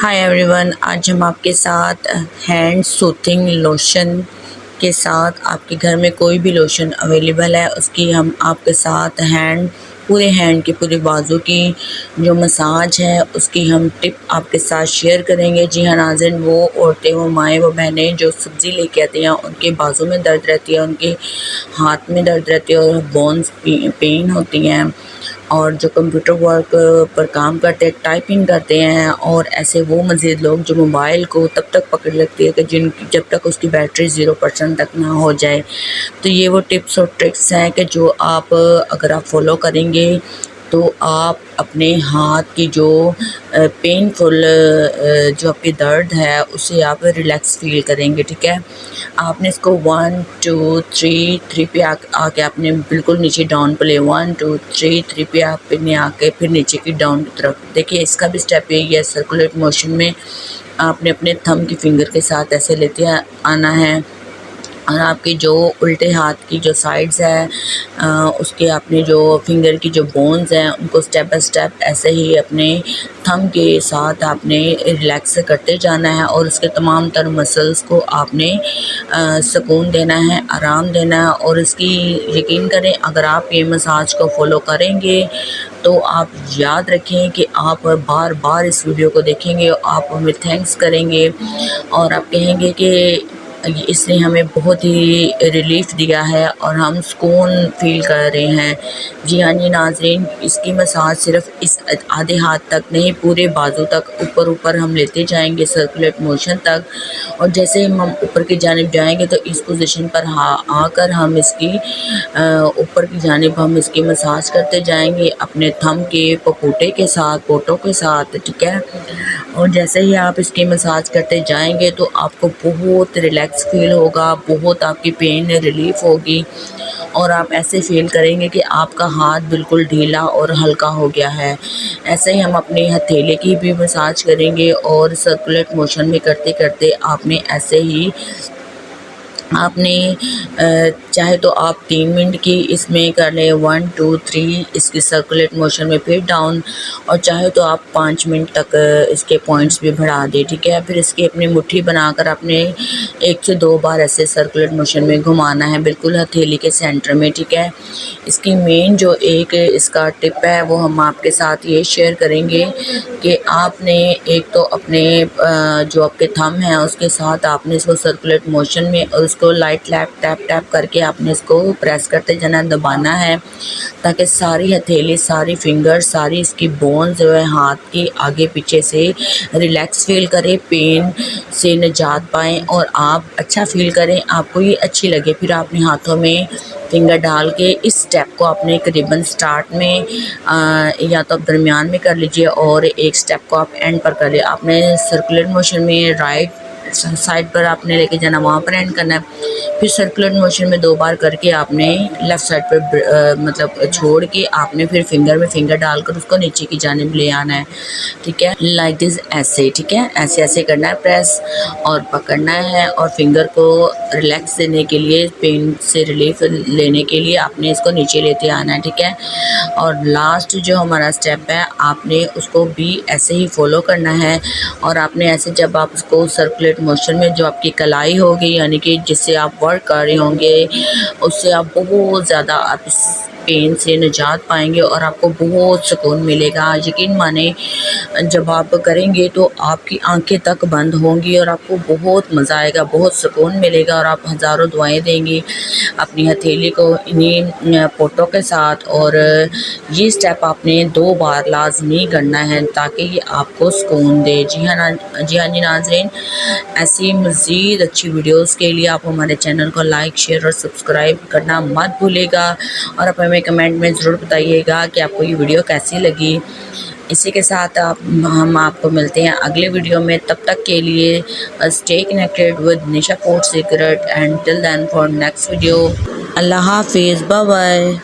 Hi everyone, आज हम आपके साथ हैंड सूथिंग लोशन के साथ आपके घर में कोई भी लोशन अवेलेबल है उसकी हम आपके साथ पूरे हैंड की पूरे बाजू की जो मसाज है उसकी हम टिप आपके साथ शेयर करेंगे। जी हाँ नाज़रीन, वो औरतें, वो माएँ, वो बहनें जो सब्ज़ी लेके आती हैं, उनके बाजू में दर्द रहती है, उनके हाथ में दर्द रहती है और बोन्स पेन होती हैं, और जो कंप्यूटर वर्क पर काम करते हैं, टाइपिंग करते हैं, और ऐसे वो मज़ीद लोग जो मोबाइल को तब तक पकड़ लेते हैं कि जब तक उसकी बैटरी 0% तक ना हो जाए। तो ये वो टिप्स और ट्रिक्स हैं कि जो आप अगर आप फॉलो करेंगे तो आप अपने हाथ की जो पेनफुल जो आपकी दर्द है उसे आप रिलैक्स फील करेंगे। ठीक है, आपने इसको 1 2 3 पे आके आपने बिल्कुल नीचे डाउन पे ले 1 2 3 पे आपने आके फिर नीचे की डाउन की तरफ देखिए। इसका भी स्टेप यही है, सर्कुलेट मोशन में आपने अपने थंब की फिंगर के साथ ऐसे लेते आना है, और आपके जो उल्टे हाथ की जो साइड्स है उसके आपने जो फिंगर की जो बोन्स हैं उनको स्टेप बाय स्टेप ऐसे ही अपने थंब के साथ आपने रिलैक्स करते जाना है, और उसके तमाम तर मसल्स को आपने सुकून देना है, आराम देना है। और इसकी यकीन करें, अगर आप ये मसाज को फॉलो करेंगे तो आप याद रखें कि आप बार बार इस वीडियो को देखेंगे, आप हमें थैंक्स करेंगे और आप कहेंगे कि इसने हमें बहुत ही रिलीफ़ दिया है और हम सुकून फ़ील कर रहे हैं। जी हाँ जी नाज़रीन, इसकी मसाज सिर्फ़ इस आधे हाथ तक नहीं, पूरे बाजू तक ऊपर हम लेते जाएंगे सर्कुलेट मोशन तक, और जैसे हम ऊपर की जानिब जाएंगे तो इस पोजीशन पर आकर हम इसकी ऊपर की जानिब हम इसकी मसाज करते जाएंगे अपने थंब के पपोटे के साथ, पोटों के साथ। ठीक है, और जैसे ही आप इसकी मसाज करते जाएंगे तो आपको बहुत रिलैक्स फील होगा, बहुत आपकी पेन रिलीफ होगी, और आप ऐसे फील करेंगे कि आपका हाथ बिल्कुल ढीला और हल्का हो गया है। ऐसे ही हम अपने हथेली की भी मसाज करेंगे, और सर्कुलेट मोशन में करते करते आपने ऐसे ही आपने चाहे तो आप 3 मिनट की इसमें कर लें, 1 2 3 इसकी सर्कुलेट मोशन में, फिर डाउन, और चाहे तो आप 5 मिनट तक इसके पॉइंट्स भी बढ़ा दें। ठीक है, फिर इसकी अपनी मुट्ठी बनाकर आपने 1 से 2 बार ऐसे सर्कुलेट मोशन में घुमाना है, बिल्कुल हथेली के सेंटर में। ठीक है, इसकी मेन जो एक इसका टिप है वो हम आपके साथ ये शेयर करेंगे कि आपने एक तो अपने जो आपके थंब हैं उसके साथ आपने इसको सर्कुलेट मोशन में और उसको लाइट लैप टैप टैप करके आपने इसको प्रेस करते जाना, दबाना है, ताकि सारी हथेली, सारी फिंगर, सारी इसकी बोन्स जो है हाथ की आगे पीछे से रिलैक्स फील करें, पेन से निजात पाएँ और आप अच्छा फील करें, आपको ये अच्छी लगे। फिर आपने हाथों में फिंगर डाल के इस स्टेप को आपने करीबन स्टार्ट में या तो आप दरमियान में कर लीजिए, और एक स्टेप को आप एंड पर कर लिए। आपने सर्कुलर मोशन में राइट साइड पर आपने लेके जाना, वहाँ पर एंड करना है। फिर सर्कुलर मोशन में 2 बार करके आपने लेफ़्ट साइड पर मतलब छोड़ के आपने फिर फिंगर में फिंगर डालकर उसको नीचे की जानिब ले आना है। ठीक है, लाइक दिस, ऐसे। ठीक है, ऐसे ऐसे करना है प्रेस, और पकड़ना है, और फिंगर को रिलैक्स देने के लिए, पेन से रिलीफ लेने के लिए आपने इसको नीचे लेते आना है। ठीक है, और लास्ट जो हमारा स्टेप है आपने उसको भी ऐसे ही फॉलो करना है, और आपने ऐसे जब आप उसको सर्कुलेट मोशन में जो आपकी कलाई होगी, यानी कि जिससे आप वर्क कर रहे होंगे, उससे आप बहुत ज़्यादा आप इस पेन से निजात पाएंगे और आपको बहुत सुकून मिलेगा। यकीन माने, जब आप करेंगे तो आपकी आंखें तक बंद होंगी और आपको बहुत मज़ा आएगा, बहुत सुकून मिलेगा, और आप हज़ारों दुआएं देंगी अपनी हथेली को इन्हीं पोटों के साथ। और ये स्टेप आपने 2 बार लाजमी करना है ताकि ये आपको सुकून दे। जी हाँ जी नाज़रीन, ऐसी मज़ीद अच्छी वीडियोस के लिए आप हमारे चैनल को लाइक, शेयर और सब्सक्राइब करना मत भूलिएगा, और आप हमें कमेंट में ज़रूर बताइएगा कि आपको ये वीडियो कैसी लगी। इसी के साथ हम आपको मिलते हैं अगले वीडियो में। तब तक के लिए stay connected with Nisha food secret, and till then for next video, अल्लाह हाफिज़, बाय बाय।